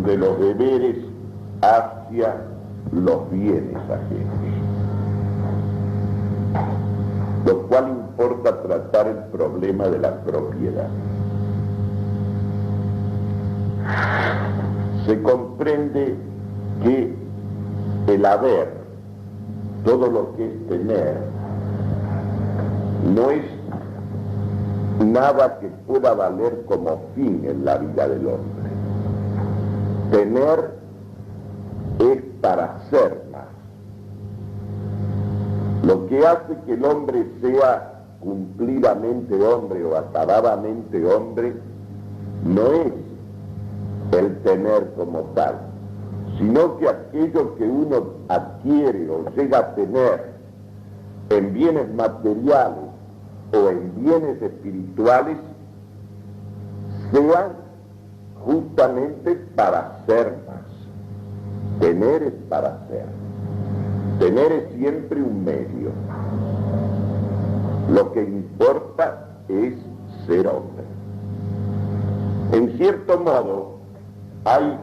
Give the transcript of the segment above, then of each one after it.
de los deberes hacia los bienes ajenos. Lo cual importa tratar el problema de la propiedad. Se comprende que el haber, todo lo que es tener, no es nada que pueda valer como fin en la vida del hombre. Tener es para ser más. Lo que hace que el hombre sea cumplidamente hombre o acabadamente hombre no es el tener como tal, sino que aquello que uno adquiere o llega a tener en bienes materiales o en bienes espirituales sean justamente para ser más. Tener es para ser. Tener es siempre un medio. Lo que importa es ser hombre. En cierto modo, hay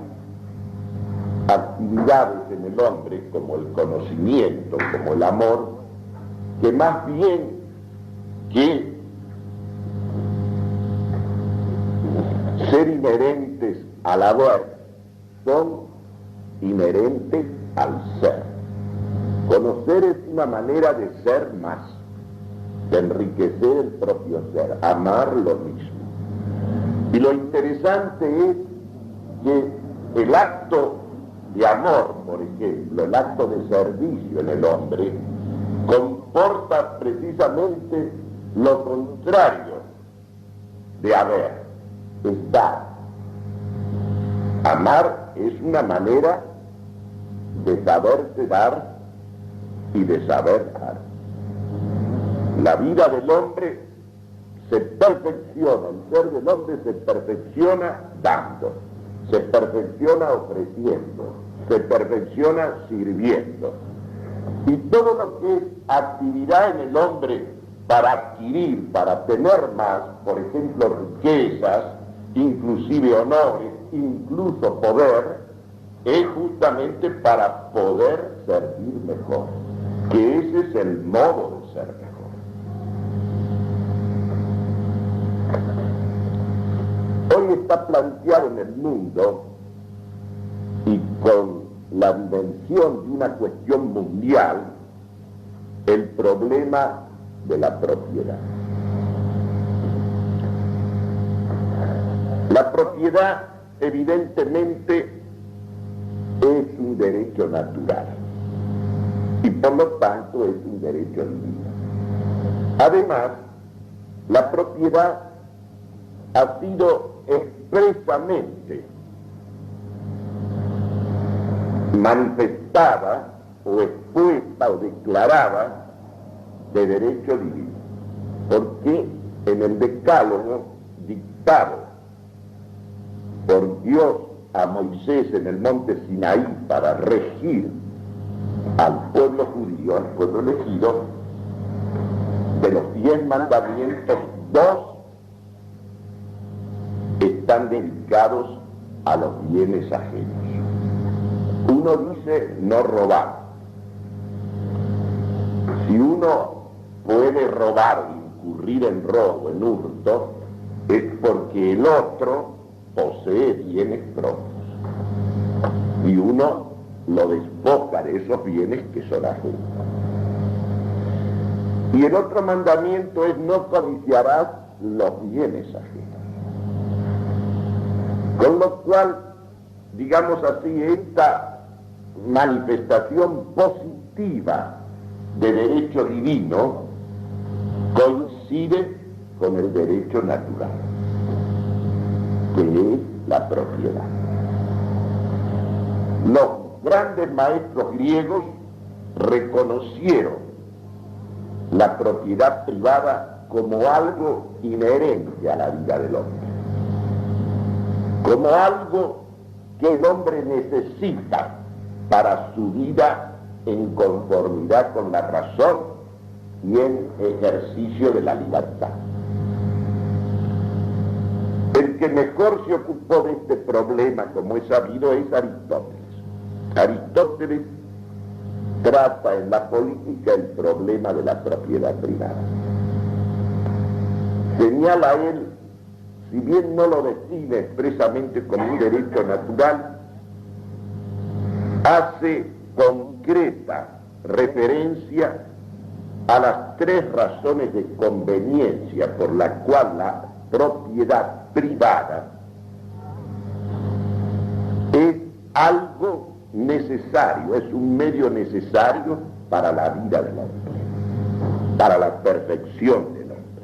actividades en el hombre, como el conocimiento, como el amor, que más bien que ser inherentes al haber, son inherentes al ser. Conocer es una manera de ser más, de enriquecer el propio ser, amar lo mismo. Y lo interesante es que el acto de amor, por ejemplo, el acto de servicio en el hombre, comporta precisamente lo contrario de haber, es dar. Amar es una manera de saberse dar y de saber dar. La vida del hombre se perfecciona, el ser del hombre se perfecciona dando, se perfecciona ofreciendo, se perfecciona sirviendo. Y todo lo que es actividad en el hombre para adquirir, para tener más, por ejemplo, riquezas, inclusive honores, incluso poder, es justamente para poder servir mejor, que ese es el modo de ser mejor. Hoy está planteado en el mundo, y con la dimensión de una cuestión mundial, el problema de la propiedad. La propiedad, evidentemente, es un derecho natural y por lo tanto es un derecho divino. Además, la propiedad ha sido expresamente manifestada o expuesta o declarada de derecho divino, porque en el decálogo dictado por Dios a Moisés en el monte Sinaí para regir al pueblo judío, al pueblo elegido, de los 10 mandamientos, 2 están dedicados a los bienes ajenos. Uno dice no robar. Si uno puede robar o incurrir en robo, en hurto, es porque el otro posee bienes propios y uno lo despoja de esos bienes que son ajenos. Y el otro mandamiento es no codiciarás los bienes ajenos. Con lo cual, digamos así, esta manifestación positiva de derecho divino coincide con el derecho natural, que es la propiedad. Los grandes maestros griegos reconocieron la propiedad privada como algo inherente a la vida del hombre, como algo que el hombre necesita para su vida en conformidad con la razón y en ejercicio de la libertad. El que mejor se ocupó de este problema, como es sabido, es Aristóteles. Aristóteles trata en la política el problema de la propiedad privada. Señala él, si bien no lo define expresamente como un derecho natural, hace concreta referencia a las tres razones de conveniencia por la cual la propiedad privada es algo necesario, es un medio necesario para la vida del hombre, para la perfección del hombre.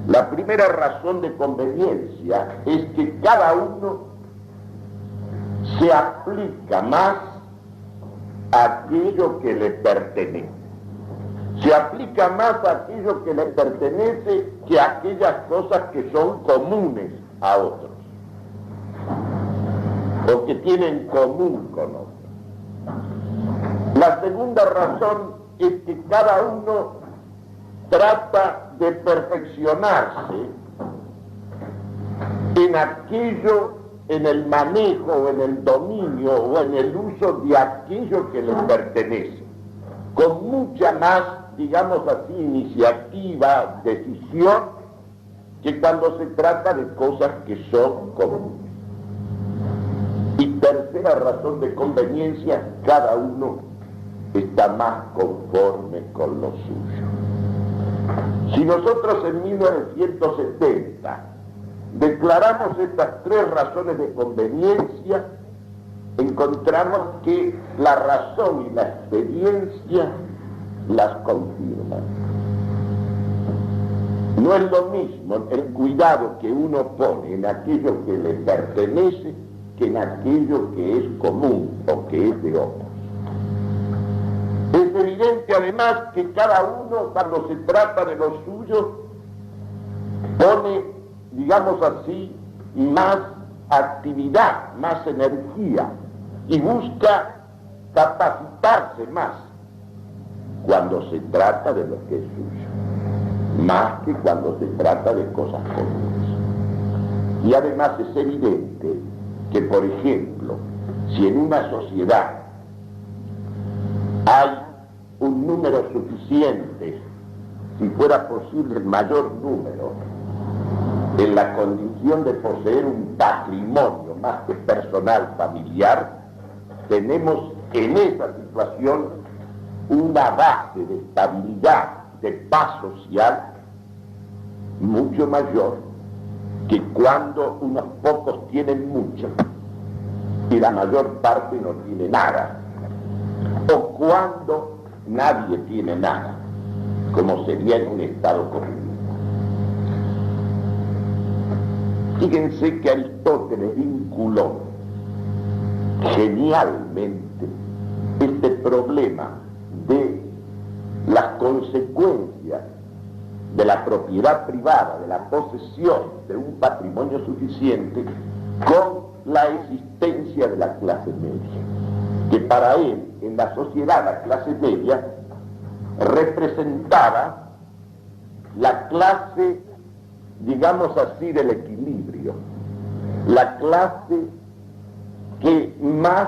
La primera razón de conveniencia es que cada uno se aplica más a aquello que le pertenece. Se aplica más a aquello que le pertenece que a aquellas cosas que son comunes a otros o que tienen común con otros. La segunda razón es que cada uno trata de perfeccionarse en aquello, en el manejo o en el dominio o en el uso de aquello que le pertenece, con mucha más, digamos así, iniciativa, decisión, que cuando se trata de cosas que son comunes. Y tercera razón de conveniencia, cada uno está más conforme con lo suyo. Si nosotros en 1970 declaramos estas tres razones de conveniencia, encontramos que la razón y la experiencia las confirman. No es lo mismo el cuidado que uno pone en aquello que le pertenece que en aquello que es común o que es de otros. Es evidente además que cada uno, cuando se trata de lo suyo, pone, digamos así, más actividad, más energía y busca capacitarse más cuando se trata de lo que es suyo, más que cuando se trata de cosas comunes. Y además es evidente que, por ejemplo, si en una sociedad hay un número suficiente, si fuera posible el mayor número, en la condición de poseer un patrimonio más que personal, familiar, tenemos en esa situación una base de estabilidad, de paz social, mucho mayor que cuando unos pocos tienen mucho y la mayor parte no tiene nada, o cuando nadie tiene nada, como sería en un estado comunista. Fíjense que Aristóteles vinculó genialmente este problema de las consecuencias de la propiedad privada, de la posesión de un patrimonio suficiente, con la existencia de la clase media, que para él, en la sociedad, la clase media representaba la clase, digamos así, del equilibrio, la clase que más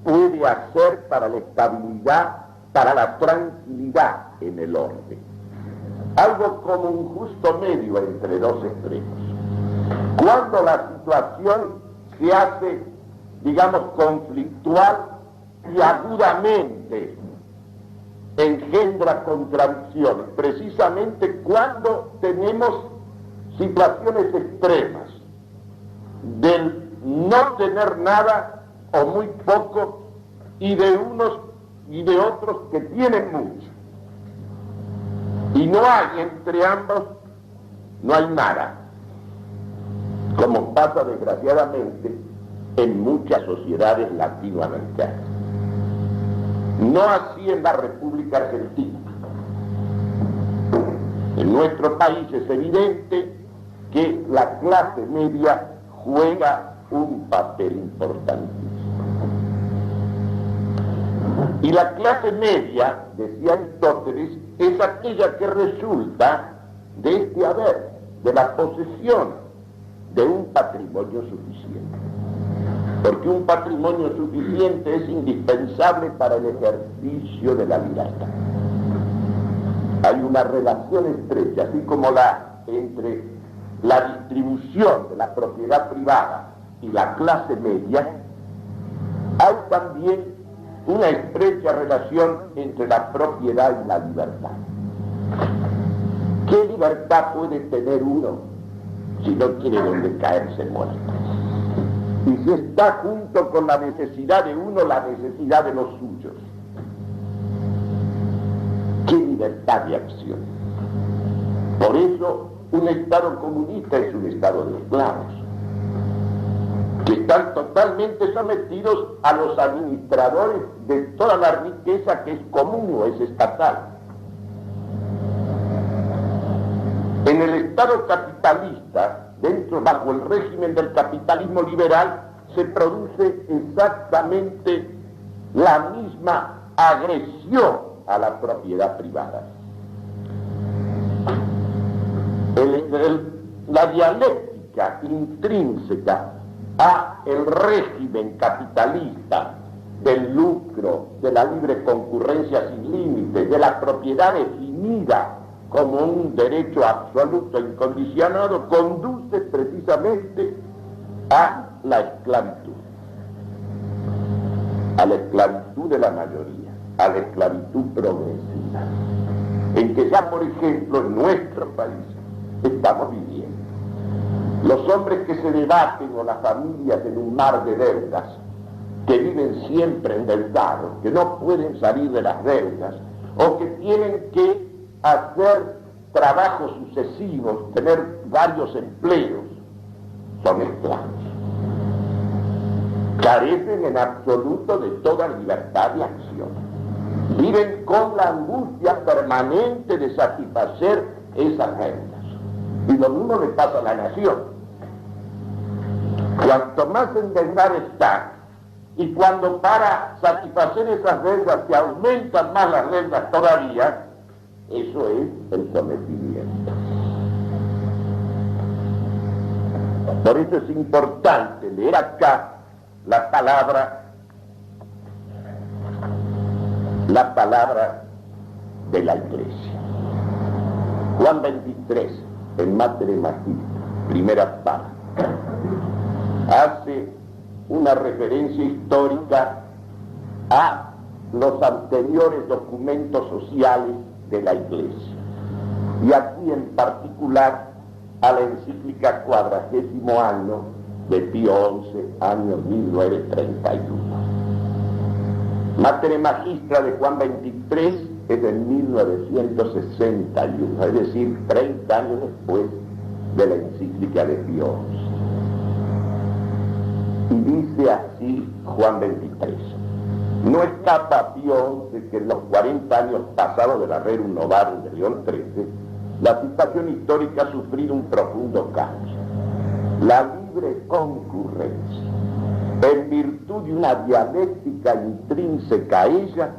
puede hacer para la estabilidad, para la tranquilidad en el orden. Algo como un justo medio entre dos extremos. Cuando la situación se hace, digamos, conflictual y agudamente engendra contradicciones, precisamente cuando tenemos situaciones extremas del no tener nada o muy poco y de unos y de otros que tienen mucho. Y no hay entre ambos, no hay nada, como pasa desgraciadamente en muchas sociedades latinoamericanas. No así en la República Argentina. En nuestro país es evidente que la clase media juega un papel importantísimo. Y la clase media, decía Aristóteles, es aquella que resulta de este haber, de la posesión de un patrimonio suficiente. Porque un patrimonio suficiente es indispensable para el ejercicio de la libertad. Hay una relación estrecha, así como entre la distribución de la propiedad privada y la clase media, hay también una estrecha relación entre la propiedad y la libertad. ¿Qué libertad puede tener uno si no tiene donde caerse muerto? Y si está junto con la necesidad de uno, la necesidad de los suyos. ¿Qué libertad de acción? Por eso, un Estado comunista es un Estado de esclavos, que están totalmente sometidos a los administradores de toda la riqueza que es común o es estatal. En el Estado capitalista, bajo el régimen del capitalismo liberal, se produce exactamente la misma agresión a la propiedad privada. La dialéctica intrínseca a el régimen capitalista del lucro, de la libre concurrencia sin límites, de la propiedad definida como un derecho absoluto e incondicionado, conduce precisamente a la esclavitud de la mayoría, a la esclavitud progresiva, en que ya, por ejemplo, en nuestro país estamos viviendo. Los hombres que se debaten o las familias en un mar de deudas, que viven siempre endeudados, que no pueden salir de las deudas, o que tienen que hacer trabajos sucesivos, tener varios empleos, son esclavos. Carecen en absoluto de toda libertad de acción. Viven con la angustia permanente de satisfacer esas deudas. Y lo mismo le pasa a la nación. Cuanto más endeudada está, y cuando para satisfacer esas deudas se aumentan más las deudas todavía, eso es el sometimiento. Por eso es importante leer acá la palabra de la Iglesia. Juan 23, en Mater Magistris, primera parte, hace una referencia histórica a los anteriores documentos sociales de la Iglesia, y aquí en particular a la encíclica 40º año de Pío XI, año 1931. Mater Magistra de Juan 23 es de 1961, es decir, 30 años después de la encíclica de Pío XI. Y dice así Juan 23. No escapa Pío XI que en los 40 años pasados del Rerum Novarum de León XIII, la situación histórica ha sufrido un profundo cambio. La libre concurrencia, en virtud de una dialéctica intrínseca a ella,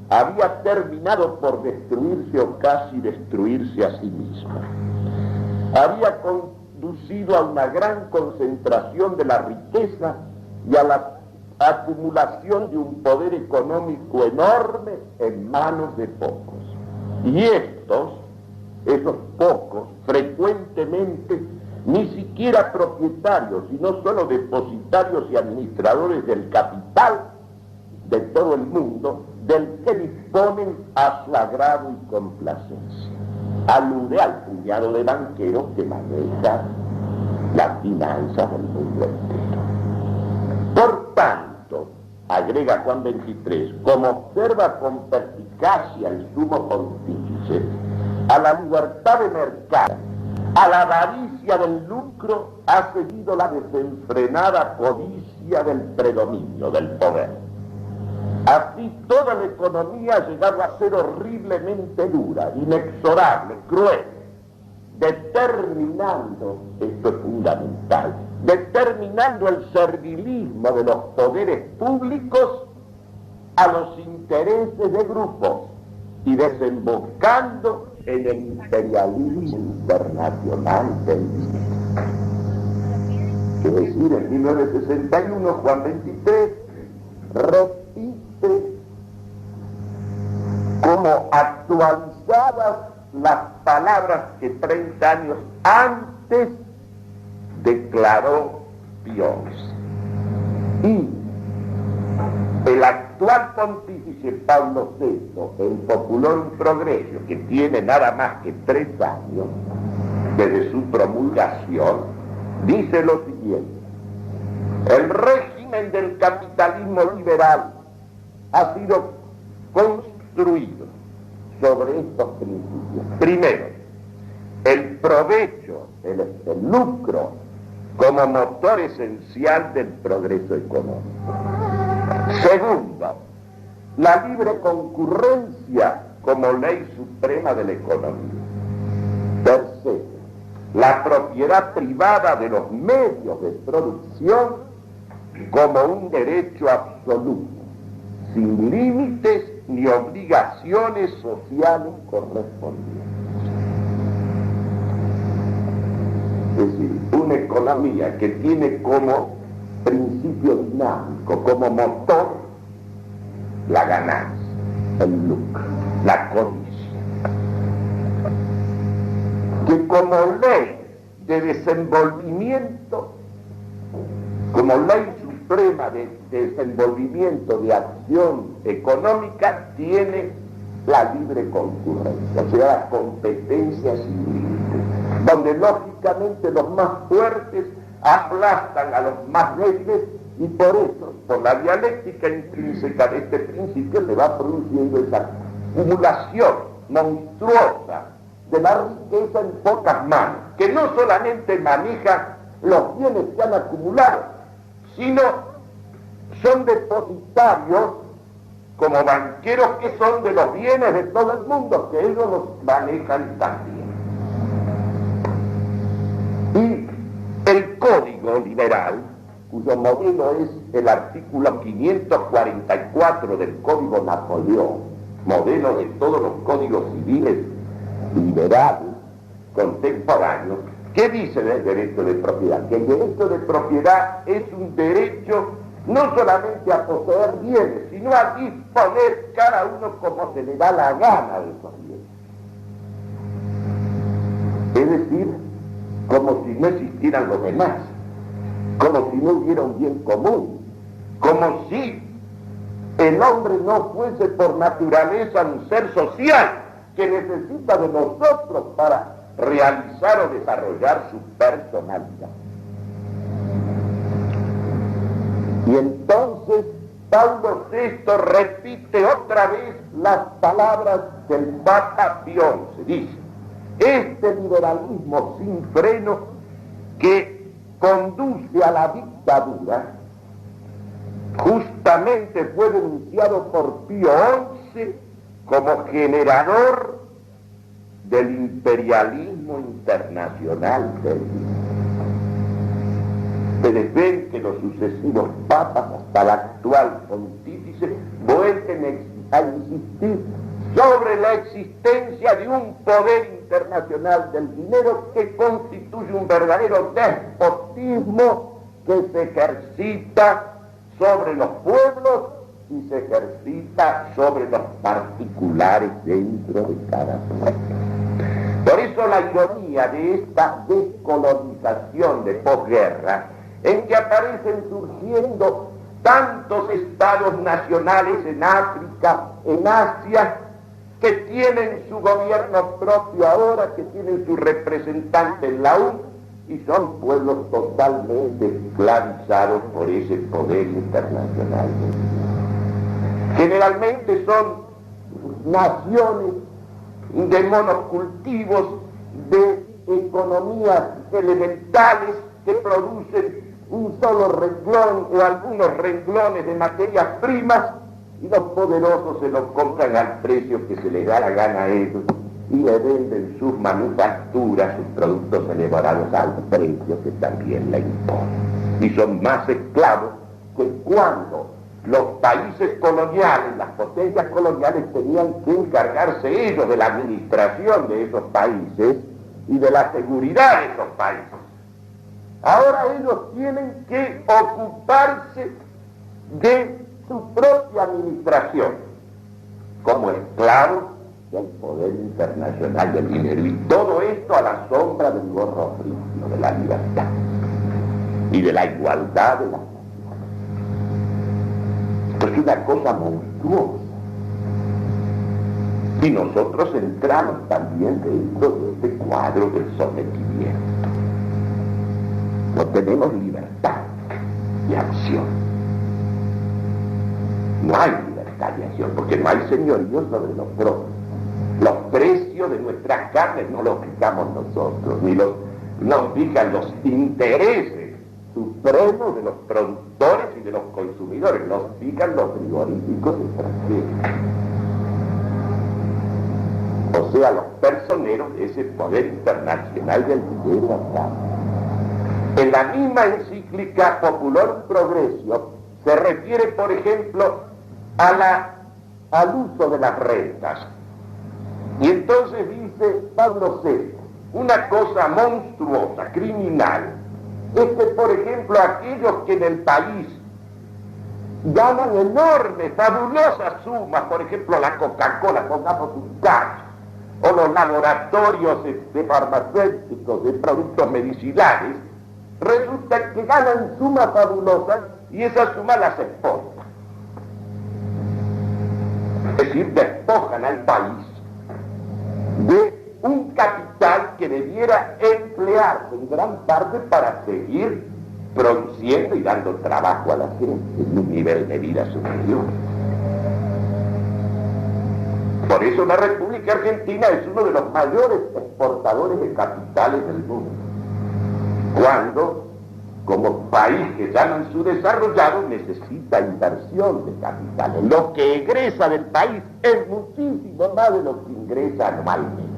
había terminado por destruirse o casi destruirse a sí misma. Había conducido a una gran concentración de la riqueza y a la acumulación de un poder económico enorme en manos de pocos. Y esos pocos, frecuentemente ni siquiera propietarios, sino solo depositarios y administradores del capital de todo el mundo, del que disponen a su agrado y complacencia. Alude al puñado de banqueros que maneja las finanzas del mundo entero. Por tanto, agrega Juan 23, como observa con perspicacia el sumo pontífice, a la libertad de mercado, a la avaricia del lucro, ha seguido la desenfrenada codicia del predominio, del poder. Así toda la economía ha llegado a ser horriblemente dura, inexorable, cruel, determinando, esto es fundamental, determinando el servilismo de los poderes públicos a los intereses de grupos y desembocando en el imperialismo internacional del dinero. Es decir, en 1961 Juan XXIII repite como actualizadas las palabras que 30 años antes declaró Pío XI. Y el actual pontífice Pablo VI, el Populorum Progressio, que tiene nada más que 3 años desde su promulgación, dice lo siguiente: el régimen del capitalismo liberal ha sido construido sobre estos principios. Primero, el provecho, el lucro como motor esencial del progreso económico. Segundo, la libre concurrencia como ley suprema de la economía. Tercero, la propiedad privada de los medios de producción como un derecho absoluto, sin límites ni obligaciones sociales correspondientes. Es decir, una economía que tiene como principio dinámico, como motor, la ganancia, el lucro, la codicia, que como ley de desenvolvimiento, como ley suprema de desenvolvimiento de acción económica, tiene la libre concurrencia, o sea, la competencia sin límites, donde lógicamente los más fuertes aplastan a los más débiles, y por eso, por la dialéctica intrínseca de este principio, se va produciendo esa acumulación monstruosa de la riqueza en pocas manos, que no solamente maneja los bienes que han acumulado, sino son depositarios como banqueros que son de los bienes de todo el mundo, que ellos los manejan también. Y el Código Liberal, cuyo modelo es el artículo 544 del Código Napoleón, modelo de todos los códigos civiles liberales contemporáneos, ¿qué dice del derecho de propiedad? Que el derecho de propiedad es un derecho no solamente a poseer bienes, sino a disponer cada uno como se le da la gana de esos bienes. Es decir, como si no existieran los demás, como si no hubiera un bien común, como si el hombre no fuese por naturaleza un ser social que necesita de nosotros para realizar o desarrollar su personalidad. Y entonces Pablo VI repite otra vez las palabras del Papa Pío XI. Dice: este liberalismo sin freno que conduce a la dictadura justamente fue denunciado por Pío XI como generador del imperialismo internacional del mundo. Ustedes ven que los sucesivos papas, hasta el actual pontífice, vuelven a insistir sobre la existencia de un poder internacional del dinero que constituye un verdadero despotismo que se ejercita sobre los pueblos y se ejercita sobre los particulares dentro de cada pueblo. Por eso la ironía de esta descolonización de posguerra, en que aparecen surgiendo tantos estados nacionales en África, en Asia, que tienen su gobierno propio ahora, que tienen su representante en la ONU, y son pueblos totalmente esclavizados por ese poder internacional. Generalmente son naciones de monocultivos, de economías elementales que producen un solo renglón o algunos renglones de materias primas, y los poderosos se los compran al precio que se les da la gana a ellos y le venden sus manufacturas, sus productos elaborados al precio que también le imponen. Y son más esclavos que cuando los países coloniales, las potencias coloniales, tenían que encargarse ellos de la administración de esos países y de la seguridad de esos países. Ahora ellos tienen que ocuparse de su propia administración como esclavos del poder internacional del dinero, y todo esto a la sombra del gorro rígido de la libertad y de la igualdad de las naciones. Esto es una cosa monstruosa, y nosotros entramos también dentro de este cuadro del sometimiento. No tenemos libertad de acción. No hay libertad de acción, porque no hay señorío sobre los propios. Los precios de nuestras carnes no los fijamos nosotros, ni nos fijan los intereses supremos de los productores y de los consumidores, los fijan los frigoríficos extranjeros. O sea, los personeros de ese poder internacional del dinero acá. En la misma encíclica Popular Progressio se refiere, por ejemplo, al uso de las rentas. Y entonces dice Pablo VI, una cosa monstruosa, criminal, es que, por ejemplo, aquellos que en el país ganan enormes, fabulosas sumas, por ejemplo, la Coca-Cola, pongamos un caso, o los laboratorios de farmacéuticos, de productos medicinales, resulta que ganan sumas fabulosas y esas sumas las exportan. Es decir, despojan al país de un capital que debiera emplearse en gran parte para seguir produciendo y dando trabajo a la gente en un nivel de vida superior. Por eso la República Argentina es uno de los mayores exportadores de capitales del mundo, cuando, como país que llaman subdesarrollado, necesita inversión de capitales. Lo que egresa del país es muchísimo más de lo que ingresa anualmente.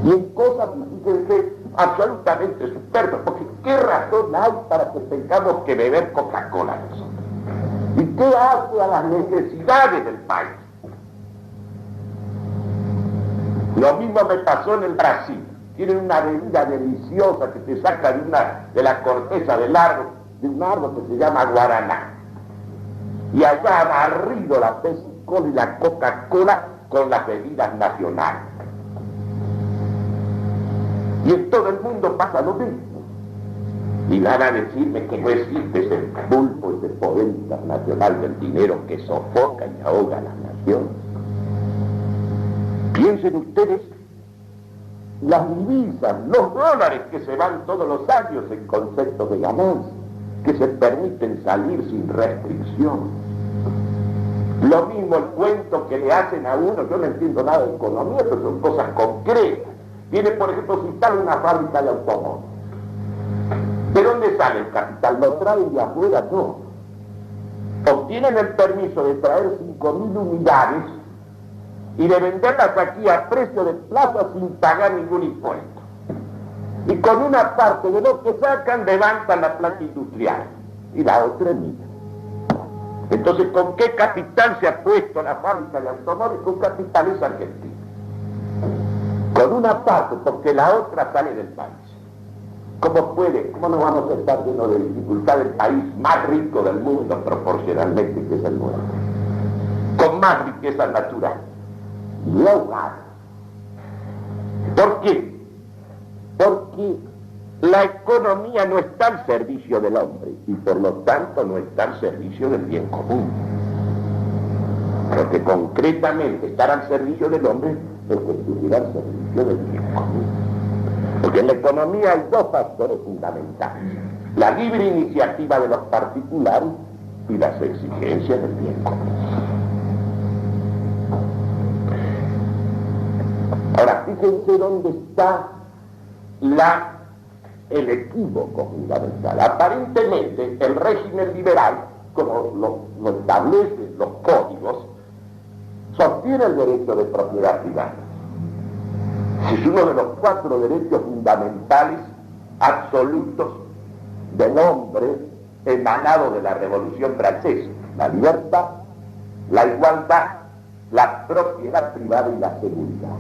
Y en cosas, fíjense, absolutamente superfluas, porque ¿qué razón hay para que tengamos que beber Coca-Cola nosotros? ¿Y qué hace a las necesidades del país? Lo mismo me pasó en el Brasil. Tienen una bebida deliciosa que se saca de la corteza del árbol, de un árbol que se llama guaraná. Y allá ha barrido la Pepsi-Cola y la Coca-Cola con las bebidas nacionales. Y en todo el mundo pasa lo mismo. Y van a decirme que no existe ese pulpo, ese poder internacional del dinero que sofoca y ahoga a las naciones. Piensen ustedes las divisas, los dólares que se van todos los años en conceptos de ganancia, que se permiten salir sin restricción. Lo mismo el cuento que le hacen a uno, yo no entiendo nada de economía, pero son cosas concretas. Viene, por ejemplo, si instala una fábrica de automóviles. ¿De dónde sale el capital? ¿Lo traen de afuera? No. Obtienen el permiso de traer 5.000 unidades y de venderlas aquí a precio de plaza sin pagar ningún impuesto. Y con una parte de lo que sacan levantan la planta industrial y la otra emiten. Entonces, ¿con qué capital se ha puesto la fábrica de automóviles? Con capitales argentinos. Con una parte, porque la otra sale del país. ¿Cómo no vamos a estar llenos de dificultad el país más rico del mundo proporcionalmente, que es el nuestro? Con más riqueza natural. Y ahogado. ¿Por qué? Porque la economía no está al servicio del hombre y por lo tanto no está al servicio del bien común. Porque concretamente estar al servicio del hombre es que estuviera al servicio del bien común. Porque en la economía hay dos factores fundamentales: la libre iniciativa de los particulares y las exigencias del bien común. Ahora, fíjense dónde está el equívoco fundamental. Aparentemente, el régimen liberal, como lo establecen los códigos, sostiene el derecho de propiedad privada. Es uno de los 4 derechos fundamentales absolutos del hombre emanado de la Revolución Francesa: la libertad, la igualdad, la propiedad privada y la seguridad.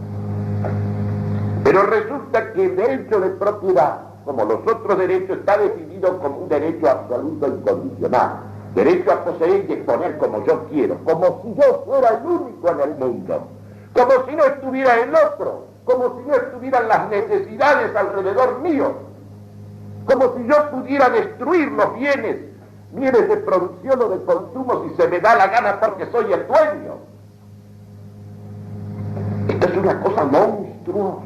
Pero resulta que el derecho de propiedad como los otros derechos, está definido como un derecho absoluto e incondicional. Derecho a poseer y exponer como yo quiero, como si yo fuera el único en el mundo, como si no estuviera el otro, como si no estuvieran las necesidades alrededor mío, como si yo pudiera destruir los bienes de producción o de consumo si se me da la gana porque soy el dueño. Esto es una cosa monstruosa,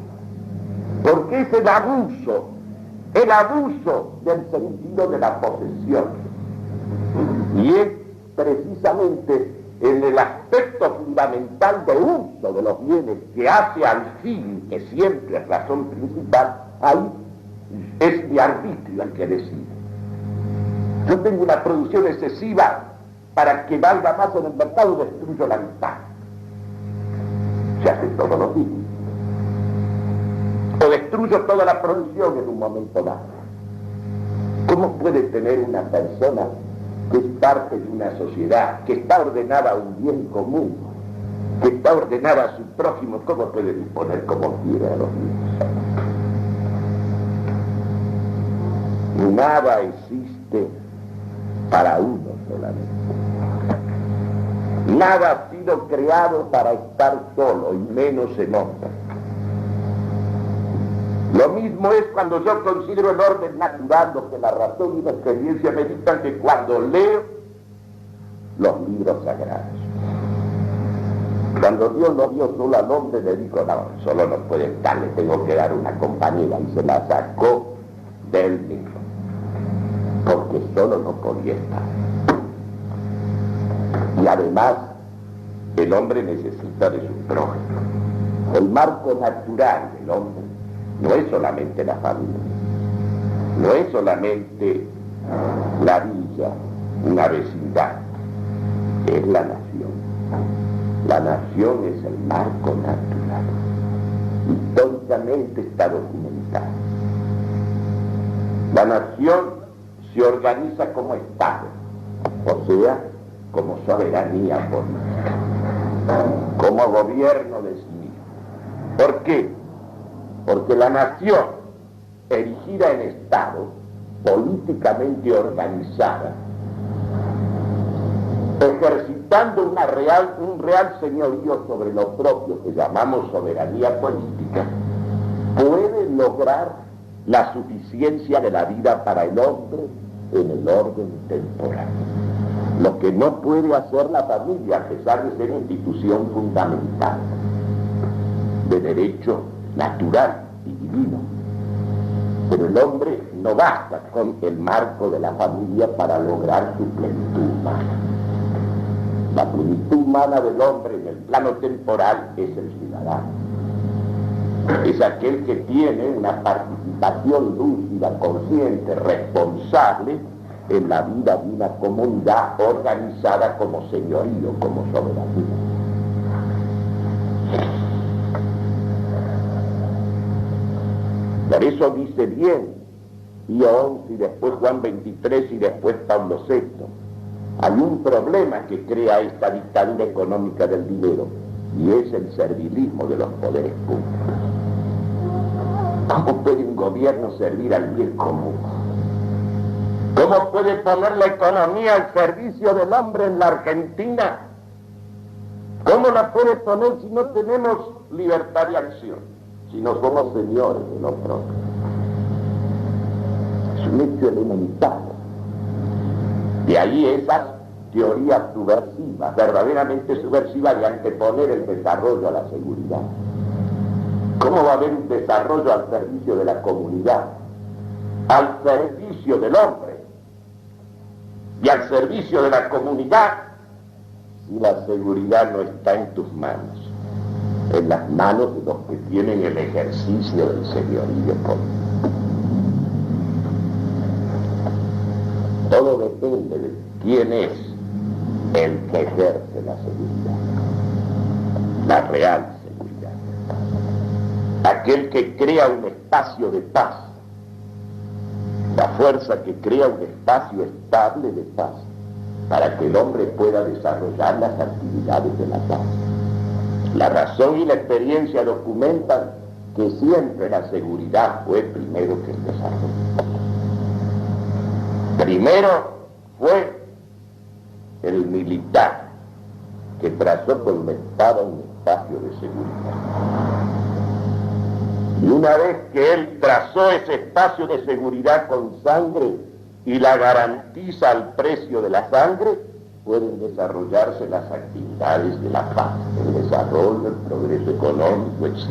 porque es el abuso del sentido de la posesión. Y es precisamente en el aspecto fundamental de uso de los bienes que hace al fin, que siempre es razón principal, ahí es mi arbitrio el que decide. Yo tengo una producción excesiva para que valga más en el mercado, destruyo la mitad. Se hace todos los días. O destruyo toda la producción en un momento dado. ¿Cómo puede tener una persona que es parte de una sociedad, que está ordenada a un bien común, que está ordenada a su prójimo, cómo puede disponer como quiere a los bienes? Nada existe para uno solamente. Nada ha sido creado para estar solo, y menos en hombre. Lo mismo es cuando yo considero el orden natural, lo que la razón y la experiencia me dictan, que cuando leo los libros sagrados. Cuando Dios lo vio solo al hombre, le dijo, no, solo no puede estar, le tengo que dar una compañera, y se la sacó del mismo, porque solo no podía estar. Y además, el hombre necesita de su prójimo. El marco natural del hombre no es solamente la familia, no es solamente la villa, una vecindad, es la nación. La nación es el marco natural. Históricamente está documentado. La nación se organiza como Estado, o sea, como soberanía política, como gobierno de sí mismo. ¿Por qué? Porque la nación, erigida en Estado, políticamente organizada, ejercitando un real señorío sobre lo propio que llamamos soberanía política, puede lograr la suficiencia de la vida para el hombre en el orden temporal. Lo que no puede hacer la familia, a pesar de ser institución fundamental de derecho natural y divino. Pero el hombre no basta con el marco de la familia para lograr su plenitud humana. La plenitud humana del hombre en el plano temporal es el ciudadano. Es aquel que tiene una participación lúcida, consciente, responsable en la vida de una comunidad organizada como señorío, como soberanía. Por eso dice bien Pío XI y después Juan XXIII y después Pablo VI. Hay un problema que crea esta dictadura económica del dinero, y es el servilismo de los poderes públicos. ¿Cómo puede un gobierno servir al bien común? ¿Cómo puede poner la economía al servicio del hombre en la Argentina? ¿Cómo la puede poner si no tenemos libertad de acción? Si no somos señores de lo propio. Es un hecho elemental. De ahí esas teorías subversivas, verdaderamente subversivas, de anteponer el desarrollo a la seguridad. ¿Cómo va a haber un desarrollo al servicio de la comunidad, al servicio del hombre y al servicio de la comunidad, si la seguridad no está en tus manos, en las manos de los que tienen el ejercicio del señorío político? Todo depende de quién es el que ejerce la seguridad, la real seguridad. Aquel que crea un espacio de paz, la fuerza que crea un espacio estable de paz, para que el hombre pueda desarrollar las actividades de la paz. La razón y la experiencia documentan que siempre la seguridad fue primero que el desarrollo. Primero fue el militar que trazó con la espada un espacio de seguridad. Y una vez que él trazó ese espacio de seguridad con sangre y la garantiza al precio de la sangre, pueden desarrollarse las actividades de la paz, el desarrollo, el progreso económico, etc.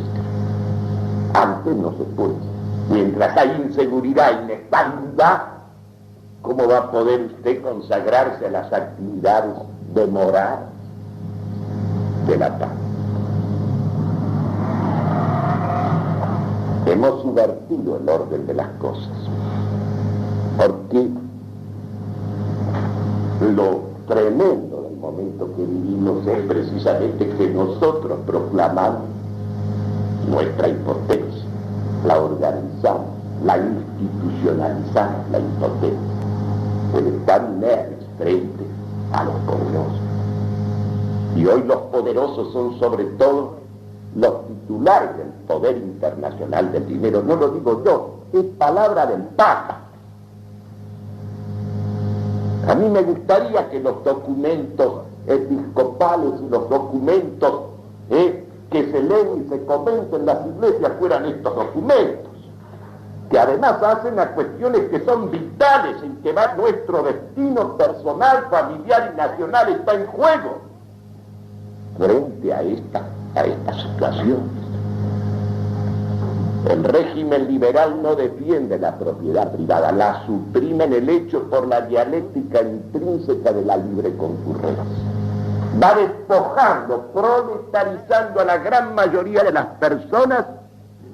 Antes no se puede. Mientras hay inseguridad, inestabilidad, ¿cómo va a poder usted consagrarse a las actividades de moral de la paz? Hemos subvertido el orden de las cosas, porque lo tremendo del momento que vivimos es precisamente que nosotros proclamamos nuestra impotencia, la organizamos, la institucionalizamos, la impotencia, el estar inermes frente a los poderosos. Y hoy los poderosos son sobre todo los titulares del poder internacional del dinero. No lo digo yo, es palabra del Papa. A mí me gustaría que los documentos episcopales y los documentos que se leen y se comenten en las iglesias fueran estos documentos, que además hacen a cuestiones que son vitales, en que va nuestro destino personal, familiar y nacional está en juego frente a esta situación. El régimen liberal no defiende la propiedad privada, la suprime en el hecho por la dialéctica intrínseca de la libre concurrencia. Va despojando, proletarizando a la gran mayoría de las personas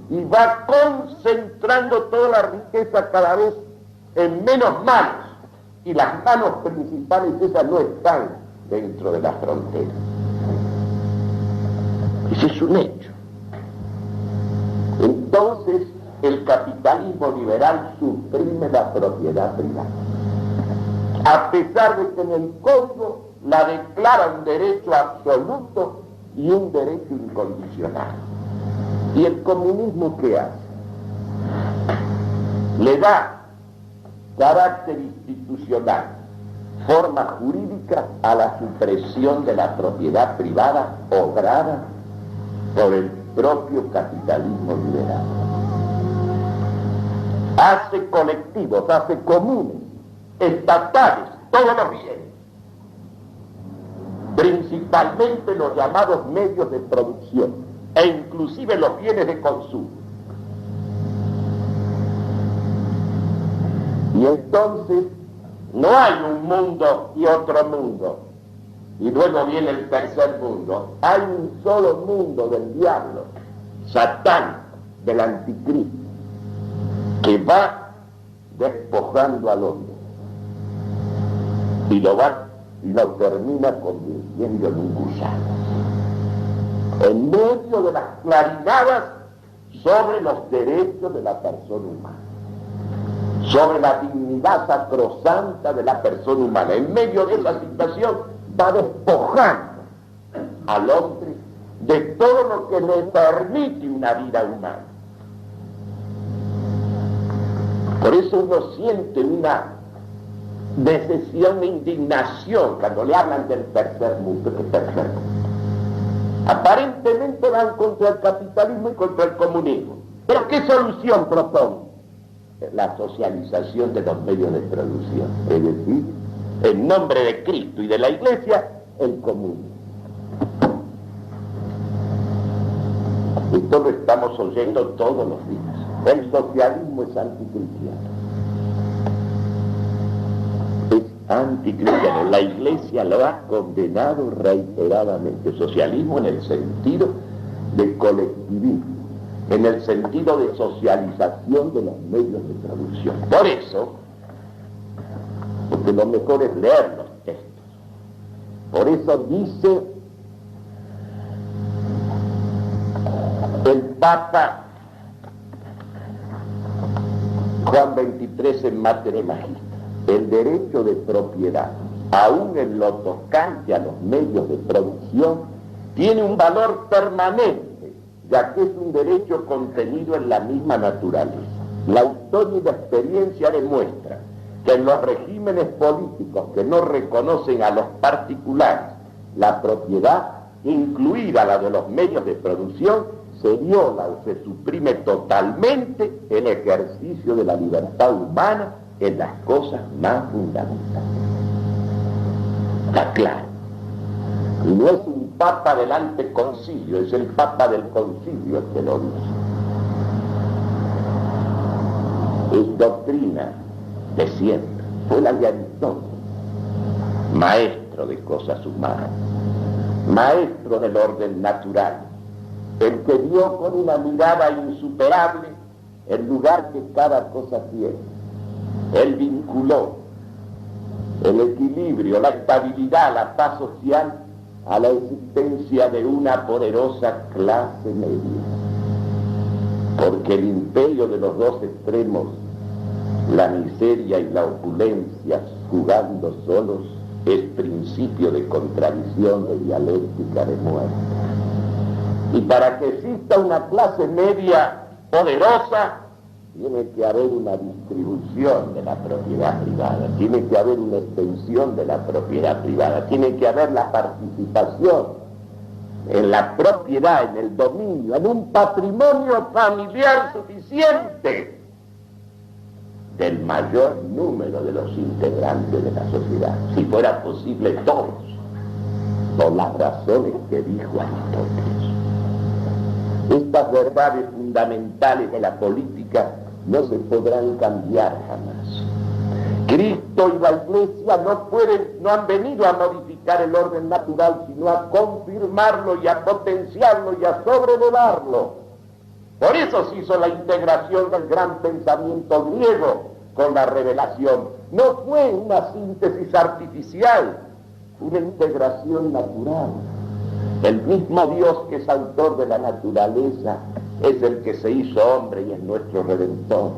y va concentrando toda la riqueza cada vez en menos manos. Y las manos principales esas no están dentro de las fronteras. Ese es un hecho. Entonces, el capitalismo liberal suprime la propiedad privada, a pesar de que en el código la declara un derecho absoluto y un derecho incondicional. ¿Y el comunismo qué hace? Le da carácter institucional, forma jurídica a la supresión de la propiedad privada obrada por el propio capitalismo liberal. Hace colectivos, hace comunes, estatales, todos los bienes, principalmente los llamados medios de producción e inclusive los bienes de consumo. Y entonces no hay un mundo y otro mundo, y luego viene el tercer mundo. Hay un solo mundo del diablo, Satán, del anticristo, que va despojando al hombre y lo termina convirtiendo en un gusano, en medio de las clarinadas sobre los derechos de la persona humana, sobre la dignidad sacrosanta de la persona humana. En medio de esa situación va despojando al hombre de todo lo que le permite una vida humana. Por eso uno siente una decepción e indignación cuando le hablan del tercer mundo. ¿Qué tercer mundo? Aparentemente van contra el capitalismo y contra el comunismo. ¿Pero qué solución propone? La socialización de los medios de producción. Es decir, en nombre de Cristo y de la Iglesia, el comunismo. Esto lo estamos oyendo todos los días. El socialismo es anticristiano. Es anticristiano. La Iglesia lo ha condenado reiteradamente. Socialismo en el sentido de colectivismo, en el sentido de socialización de los medios de producción. Por eso, porque lo mejor es leer los textos. Por eso dice el Papa Juan XXIII en Mater Magistra: el derecho de propiedad, aún en lo tocante a los medios de producción, tiene un valor permanente ya que es un derecho contenido en la misma naturaleza. La historia y la experiencia demuestran que en los regímenes políticos que no reconocen a los particulares la propiedad, incluida la de los medios de producción, se viola o se suprime totalmente el ejercicio de la libertad humana en las cosas más fundamentales. Está claro. Y no es un papa del anteconcilio, es el papa del concilio el que lo dice. Es doctrina de siempre, fue la de Aristóteles, maestro de cosas humanas, maestro del orden natural, el que vio con una mirada insuperable el lugar que cada cosa tiene. Él vinculó el equilibrio, la estabilidad, la paz social a la existencia de una poderosa clase media. Porque el imperio de los dos extremos, la miseria y la opulencia jugando solos, es principio de contradicción, de dialéctica, de muerte. Y para que exista una clase media poderosa, tiene que haber una distribución de la propiedad privada, tiene que haber una extensión de la propiedad privada, tiene que haber la participación en la propiedad, en el dominio, en un patrimonio familiar suficiente del mayor número de los integrantes de la sociedad, si fuera posible todos, por las razones que dijo Aristóteles. Estas verdades fundamentales de la política no se podrán cambiar jamás. Cristo y la Iglesia no han venido a modificar el orden natural, sino a confirmarlo y a potenciarlo y a sobrelevarlo. Por eso se hizo la integración del gran pensamiento griego con la revelación. No fue una síntesis artificial, una integración natural. El mismo Dios que es autor de la naturaleza es el que se hizo hombre y es nuestro Redentor.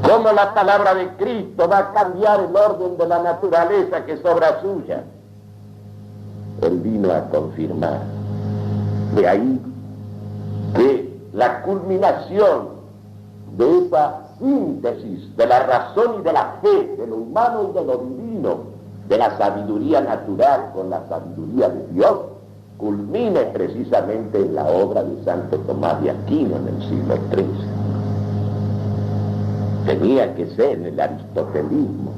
¿Cómo la palabra de Cristo va a cambiar el orden de la naturaleza que es obra suya? Él vino a confirmar. De ahí que la culminación de esa síntesis de la razón y de la fe, de lo humano y de lo divino, de la sabiduría natural con la sabiduría de Dios, culmine precisamente en la obra de Santo Tomás de Aquino en el siglo XIII. Tenía que ser en el aristotelismo,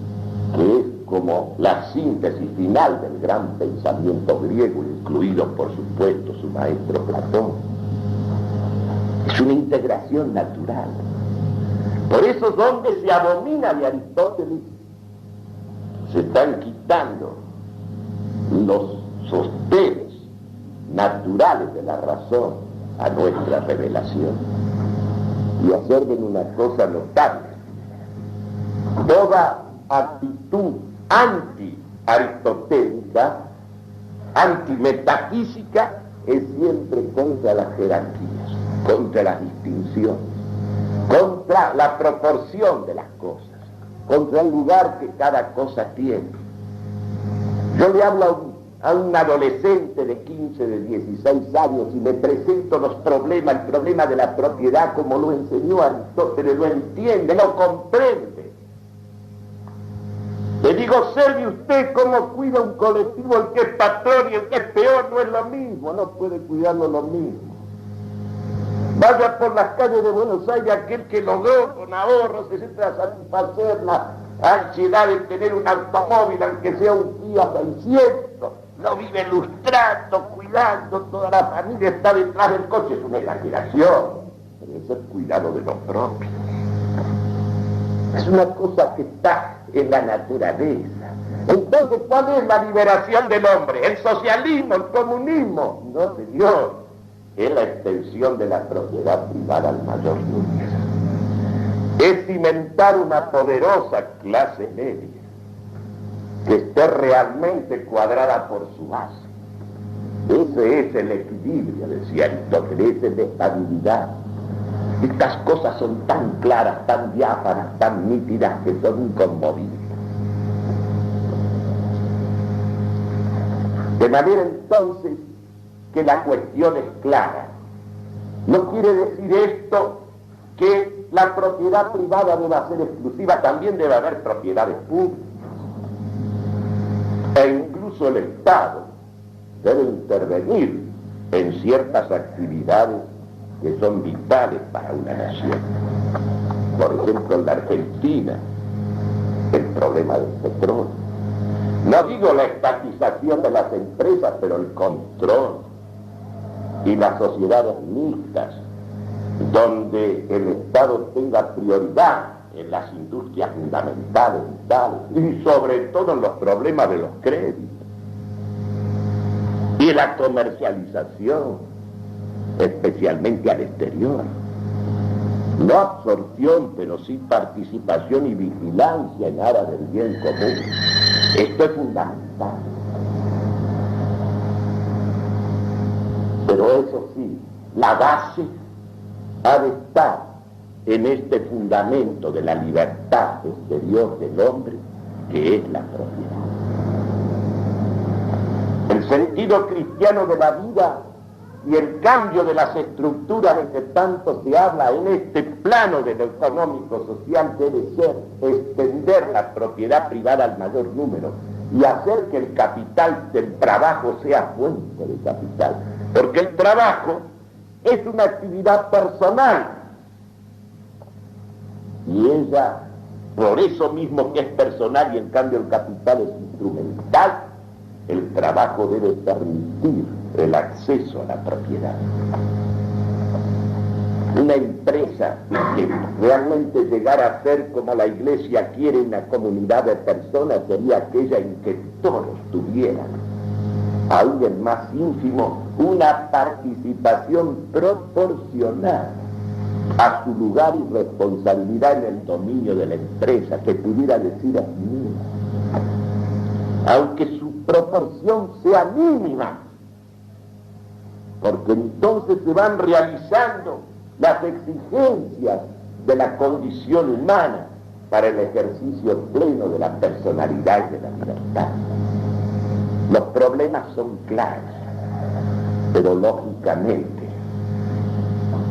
que es como la síntesis final del gran pensamiento griego, incluido por supuesto su maestro Platón. Es una integración natural. Por eso donde se abomina de Aristóteles, se están quitando los sostenes naturales de la razón a nuestra revelación. Y observen una cosa notable: toda actitud anti-aristotélica, anti-metafísica, es siempre contra las jerarquías, contra las distinciones, contra la proporción de las cosas, contra el lugar que cada cosa tiene. Yo le hablo a un adolescente de 15, de 16 años y le presento los problemas, el problema de la propiedad como lo enseñó Aristóteles, lo entiende, lo comprende. Le digo, observe usted cómo cuida un colectivo, el que es patrón y el que es peor no es lo mismo, no puede cuidarlo lo mismo. Vaya por las calles de Buenos Aires aquel que logró con ahorros, etcétera, satisfacer la ansiedad de tener un automóvil, aunque sea un Fiat 600, lo vive lustrando, cuidando, toda la familia está detrás del coche. Es una exageración, pero es el cuidado de lo propio. Es una cosa que está en la naturaleza. Entonces, ¿cuál es la liberación del hombre? ¿El socialismo, el comunismo? No, señor. Es la extensión de la propiedad privada al mayor número. Es cimentar una poderosa clase media que esté realmente cuadrada por su base. Ese es el equilibrio, decía Aristóteles, es la estabilidad. Estas cosas son tan claras, tan diáfanas, tan nítidas, que son inconmovibles. De manera entonces que la cuestión es clara. No quiere decir esto que la propiedad privada deba ser exclusiva, también debe haber propiedades públicas. E incluso el Estado debe intervenir en ciertas actividades que son vitales para una nación. Por ejemplo, en la Argentina, el problema del petróleo. No digo la estatización de las empresas, pero el control y las sociedades mixtas, donde el Estado tenga prioridad en las industrias fundamentales, vitales, y sobre todo en los problemas de los créditos y la comercialización, especialmente al exterior. No absorción, pero sí participación y vigilancia en aras del bien común. Esto es fundamental. Pero eso sí, la base ha de estar en este fundamento de la libertad exterior del hombre, que es la propiedad. El sentido cristiano de la vida y el cambio de las estructuras de que tanto se habla en este plano de lo económico-social debe ser extender la propiedad privada al mayor número y hacer que el capital del trabajo sea fuente de capital. Porque el trabajo es una actividad personal y ella, por eso mismo que es personal y en cambio el capital es instrumental, el trabajo debe permitir el acceso a la propiedad. Una empresa que realmente llegara a ser como la Iglesia quiere una comunidad de personas sería aquella en que todos tuvieran, aún el más ínfimo, una participación proporcional a su lugar y responsabilidad en el dominio de la empresa, que pudiera decir a sí misma, aunque su proporción sea mínima, porque entonces se van realizando las exigencias de la condición humana para el ejercicio pleno de la personalidad y de la libertad. Los problemas son claros, pero lógicamente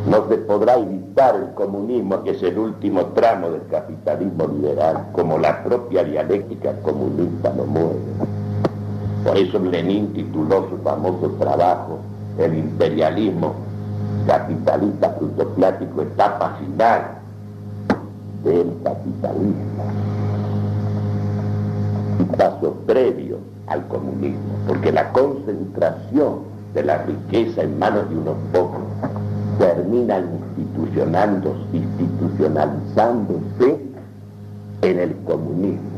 no se podrá evitar el comunismo, que es el último tramo del capitalismo liberal, como la propia dialéctica comunista lo mueve. Por eso Lenin tituló su famoso trabajo El imperialismo capitalista plutocrático, etapa final del capitalismo y paso previo al comunismo, porque la concentración de la riqueza en manos de unos pocos termina institucionalizándose en el comunismo,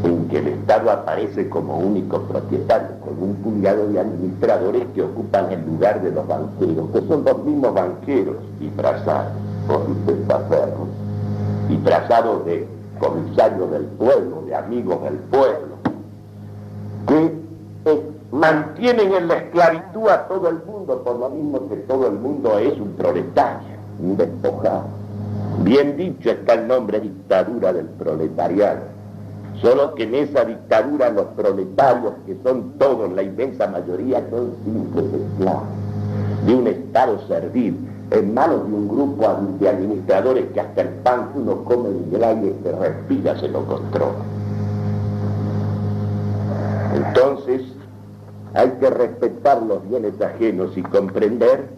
en que el Estado aparece como único propietario, con un puñado de administradores que ocupan el lugar de los banqueros, que son los mismos banqueros disfrazados por testaferros, disfrazados de comisarios del pueblo, de amigos del pueblo, que mantienen en la esclavitud a todo el mundo, por lo mismo que todo el mundo es un proletario, un despojado. Bien dicho está el nombre dictadura del proletariado, solo que en esa dictadura los proletarios, que son todos, la inmensa mayoría, son simples esclavos de un Estado servil, en manos de un grupo de administradores que hasta el pan que uno come y el aire que respira se lo controla. Entonces hay que respetar los bienes ajenos y comprender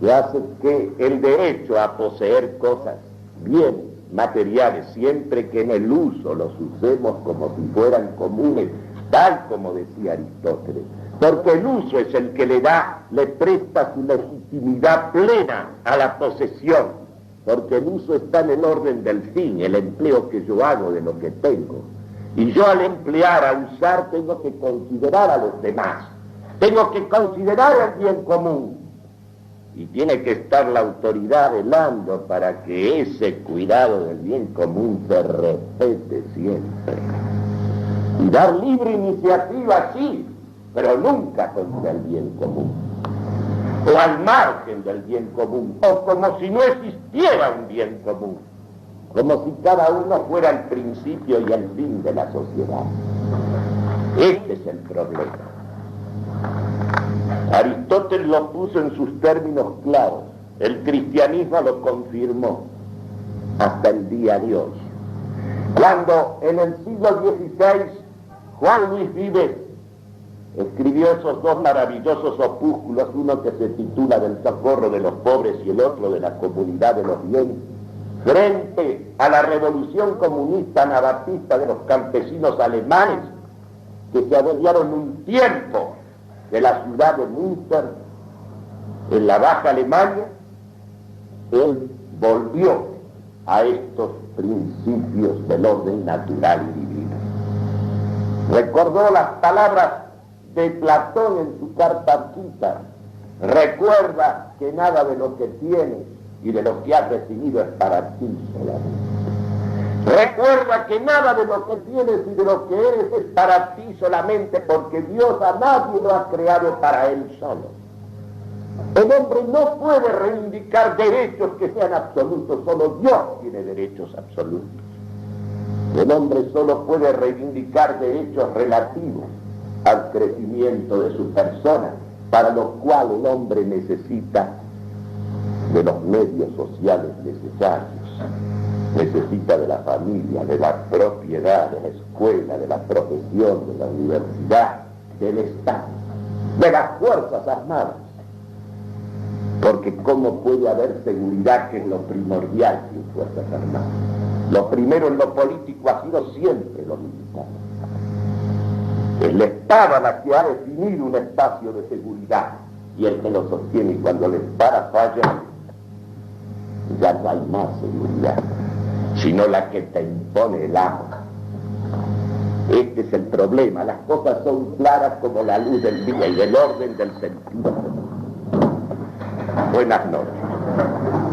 que hace que el derecho a poseer cosas, bienes materiales, siempre que en el uso los usemos como si fueran comunes, tal como decía Aristóteles, porque el uso es el que le presta su legitimidad plena a la posesión, porque el uso está en el orden del fin, el empleo que yo hago de lo que tengo. Y yo al emplear, a usar, tengo que considerar a los demás, tengo que considerar el bien común, y tiene que estar la autoridad velando para que ese cuidado del bien común se respete siempre. Y dar libre iniciativa, sí, pero nunca contra el bien común, o al margen del bien común, o como si no existiera un bien común, como si cada uno fuera el principio y el fin de la sociedad. Este es el problema. Aristóteles lo puso en sus términos claros, el cristianismo lo confirmó hasta el día de hoy. Cuando en el siglo XVI Juan Luis Vives escribió esos dos maravillosos opúsculos, uno que se titula Del socorro de los pobres y el otro de la comunidad de los bienes, frente a la revolución comunista anabaptista de los campesinos alemanes que se adueñaron un tiempo de la ciudad de Münster, en la Baja Alemania, él volvió a estos principios del orden natural y divino. Recordó las palabras de Platón en su carta a Quita: recuerda que nada de lo que tienes y de lo que has recibido es para ti solamente. Recuerda que nada de lo que tienes y de lo que eres es para ti solamente, porque Dios a nadie lo ha creado para él solo. El hombre no puede reivindicar derechos que sean absolutos, solo Dios tiene derechos absolutos. El hombre solo puede reivindicar derechos relativos al crecimiento de su persona, para lo cual el hombre necesita de los medios sociales necesarios. Necesita de la familia, de la propiedad, de la escuela, de la profesión, de la universidad, del Estado, de las Fuerzas Armadas. Porque ¿cómo puede haber seguridad, que es lo primordial sin Fuerzas Armadas? Lo primero en lo político ha sido siempre lo militar. Es la Espada la que ha definido un espacio de seguridad y el que lo sostiene, y cuando la Espada falla, ya no hay más seguridad, sino la que te impone el amo. Este es el problema. Las cosas son claras como la luz del día y del orden del sentido. Buenas noches.